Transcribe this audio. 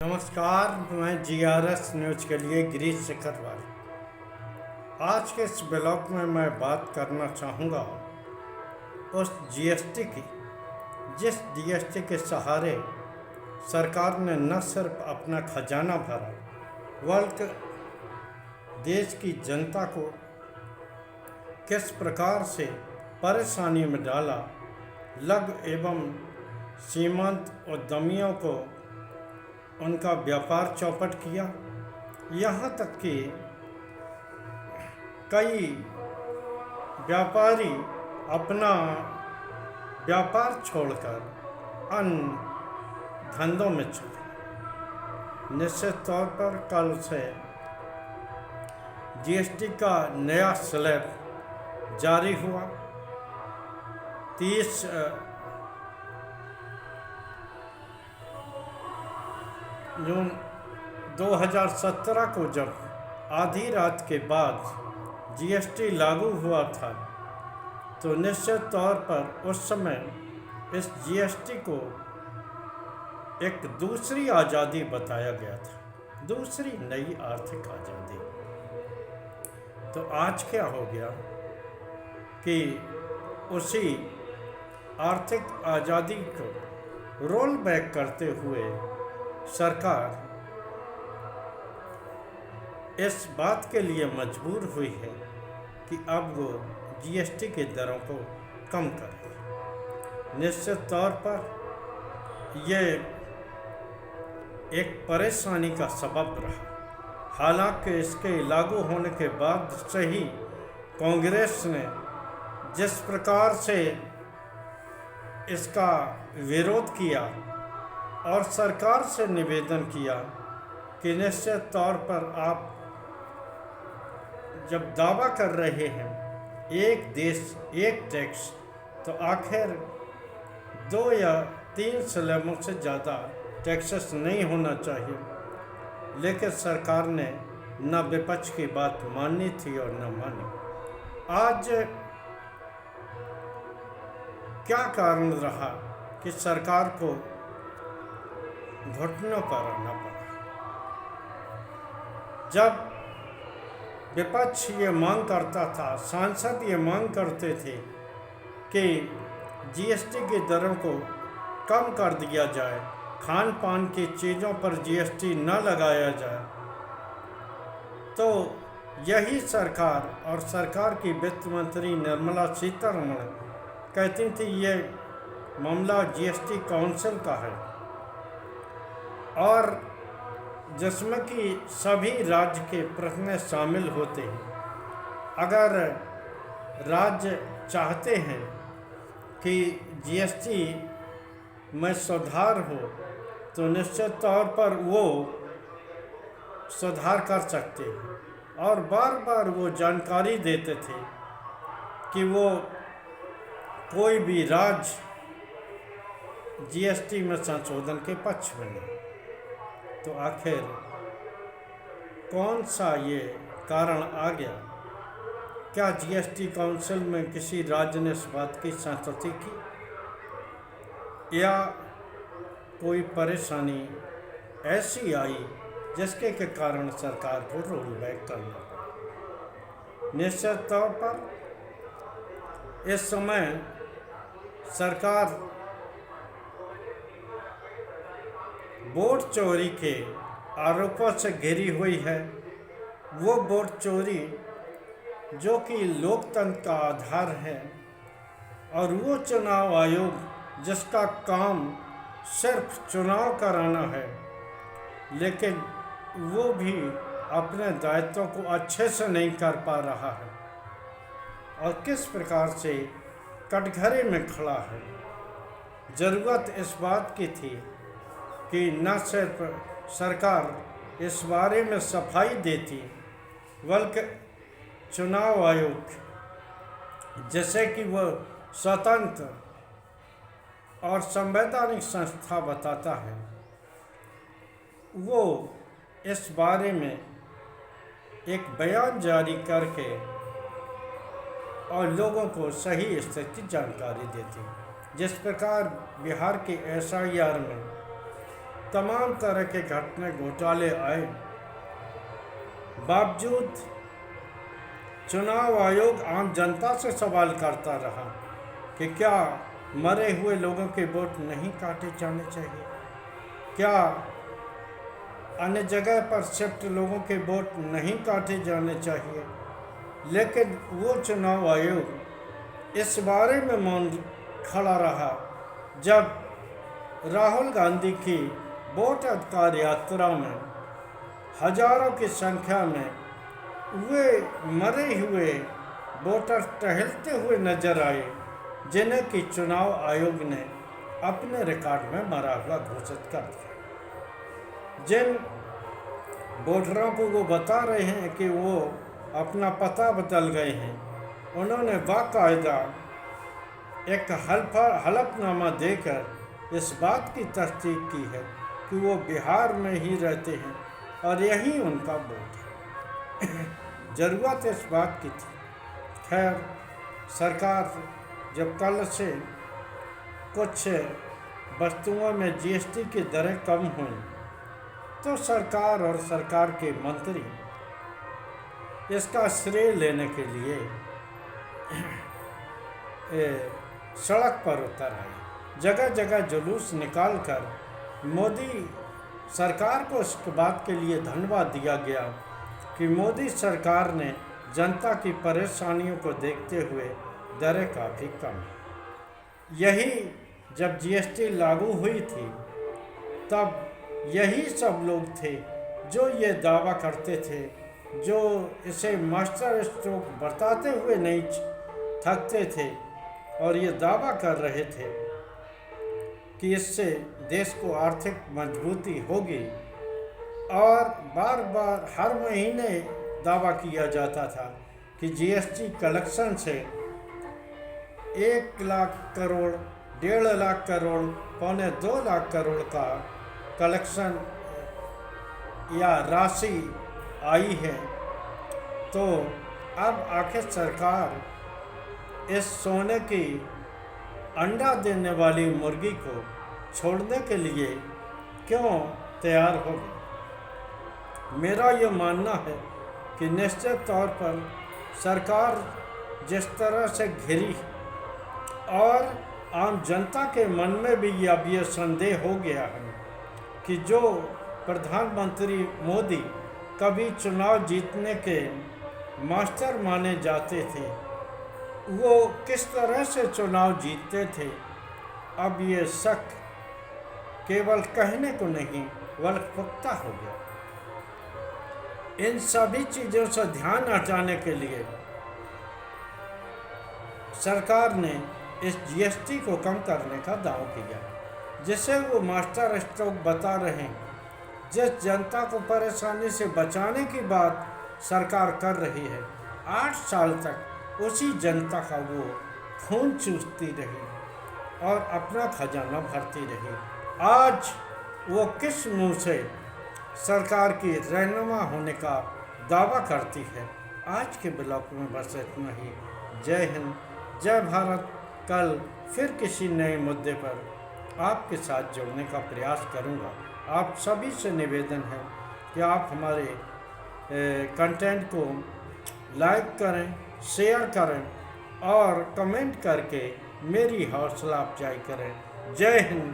नमस्कार, मैं GRS news के लिए गिरीश शेखरवाल। आज के इस ब्लॉग में मैं बात करना चाहूँगा उस GST की, जिस GST के सहारे सरकार ने न सिर्फ अपना खजाना भरा बल्कि देश की जनता को किस प्रकार से परेशानी में डाला। लघु एवं सीमांत उद्यमियों को उनका व्यापार चौपट किया, यहाँ तक कि कई व्यापारी अपना व्यापार छोड़कर अन्य धंधों में चले। निश्चित तौर पर कल से GST का नया स्लैब जारी हुआ। 30 जून 2017 को जब आधी रात के बाद GST लागू हुआ था, तो निश्चित तौर पर उस समय इस GST को एक दूसरी आज़ादी बताया गया था, दूसरी नई आर्थिक आज़ादी। तो आज क्या हो गया कि उसी आर्थिक आज़ादी को रोल बैक करते हुए सरकार इस बात के लिए मजबूर हुई है कि अब वो GST के दरों को कम करे। निश्चित तौर पर यह एक परेशानी का सबब रहा। हालांकि इसके लागू होने के बाद से ही कांग्रेस ने जिस प्रकार से इसका विरोध किया और सरकार से निवेदन किया कि निश्चित तौर पर आप जब दावा कर रहे हैं एक देश एक टैक्स, तो आखिर 2 या 3 स्लैबों से ज़्यादा टैक्सेस नहीं होना चाहिए। लेकिन सरकार ने न विपक्ष की बात माननी थी और न मानी। आज क्या कारण रहा कि सरकार को घुटनों पर आना पड़ा। जब विपक्ष ये मांग करता था, सांसद ये मांग करते थे कि GST की दरों को कम कर दिया जाए, खान पान की चीज़ों पर GST न लगाया जाए, तो यही सरकार और सरकार की वित्त मंत्री निर्मला सीतारमण कहती थी ये मामला GST काउंसिल का है और जिसमें कि सभी राज्य के प्रतिनिधि शामिल होते हैं। अगर राज्य चाहते हैं कि GST में सुधार हो, तो निश्चित तौर पर वो सुधार कर सकते हैं और बार बार वो जानकारी देते थे कि वो कोई भी राज्य GST में संशोधन के पक्ष में नहीं। तो आखिर कौन सा ये कारण आ गया? क्या GST काउंसिल में किसी राज्य ने इस बात की संस्तुति की या कोई परेशानी ऐसी आई जिसके के कारण सरकार को रोल बैक करना पड़ा? निश्चित तौर पर इस समय सरकार वोट चोरी के आरोपों से घिरी हुई है। वो वोट चोरी जो कि लोकतंत्र का आधार है, और वो चुनाव आयोग जिसका काम सिर्फ चुनाव कराना है, लेकिन वो भी अपने दायित्वों को अच्छे से नहीं कर पा रहा है और किस प्रकार से कटघरे में खड़ा है। ज़रूरत इस बात की थी कि न सिर्फ सरकार इस बारे में सफाई देती, बल्कि चुनाव आयोग जैसे कि वह स्वतंत्र और संवैधानिक संस्था बताता है, वो इस बारे में एक बयान जारी करके और लोगों को सही स्थिति जानकारी देती। जिस प्रकार बिहार के SIR में तमाम तरह के घटने घोटाले आए, बावजूद चुनाव आयोग आम जनता से सवाल करता रहा कि क्या मरे हुए लोगों के वोट नहीं काटे जाने चाहिए, क्या अन्य जगह पर शिफ्ट लोगों के वोट नहीं काटे जाने चाहिए। लेकिन वो चुनाव आयोग इस बारे में मौन खड़ा रहा जब राहुल गांधी की वोट अधिकार यात्रा में हजारों की संख्या में वे मरे हुए वोटर टहलते हुए नजर आए, जिन्हें कि चुनाव आयोग ने अपने रिकॉर्ड में मरा हुआ घोषित कर दिया। जिन वोटरों को वो बता रहे हैं कि वो अपना पता बदल गए हैं, उन्होंने बाकायदा एक हलफनामा देकर इस बात की तस्दीक की है कि वो बिहार में ही रहते हैं और यही उनका वोट है। ज़रूरत इस बात की थी। खैर, सरकार जब कल से कुछ वस्तुओं में जीएसटी की दरें कम हुई, तो सरकार और सरकार के मंत्री इसका श्रेय लेने के लिए सड़क पर उतर आए। जगह जगह जुलूस निकालकर मोदी सरकार को इस बात के लिए धन्यवाद दिया गया कि मोदी सरकार ने जनता की परेशानियों को देखते हुए दरें काफ़ी कम। यही जब जीएसटी लागू हुई थी, तब यही सब लोग थे जो ये दावा करते थे, जो इसे मास्टर स्ट्रोक बताते हुए नहीं थकते थे और ये दावा कर रहे थे कि इससे देश को आर्थिक मजबूती होगी। और बार बार हर महीने दावा किया जाता था कि जीएसटी कलेक्शन से 1 लाख करोड़, 1.5 लाख करोड़, 1.25 लाख करोड़ का कलेक्शन या राशि आई है। तो अब आखिर सरकार इस सोने की अंडा देने वाली मुर्गी को छोड़ने के लिए क्यों तैयार होगी। मेरा ये मानना है कि निश्चित तौर पर सरकार जिस तरह से घिरी और आम जनता के मन में भी अब ये संदेह हो गया है कि जो प्रधानमंत्री मोदी कभी चुनाव जीतने के मास्टर माने जाते थे, वो किस तरह से चुनाव जीतते थे, अब ये शक केवल कहने को नहीं बल्कि पुख्ता हो गया। इन सभी चीज़ों से ध्यान हटाने के लिए सरकार ने इस जीएसटी को कम करने का दावा किया, जिसे वो मास्टर स्ट्रोक बता रहे हैं। जिस जनता को परेशानी से बचाने की बात सरकार कर रही है, 8 साल तक उसी जनता का वो खून चूसती रही और अपना खजाना भरती रही। आज वो किस मुंह से सरकार की रहनुमा होने का दावा करती है। आज के ब्लॉग में बस इतना ही। जय हिंद, जय भारत। कल फिर किसी नए मुद्दे पर आपके साथ जुड़ने का प्रयास करूंगा। आप सभी से निवेदन है कि आप हमारे कंटेंट को लाइक करें, शेयर करें और कमेंट करके मेरी हौसला अफजाई करें। जय हिंद,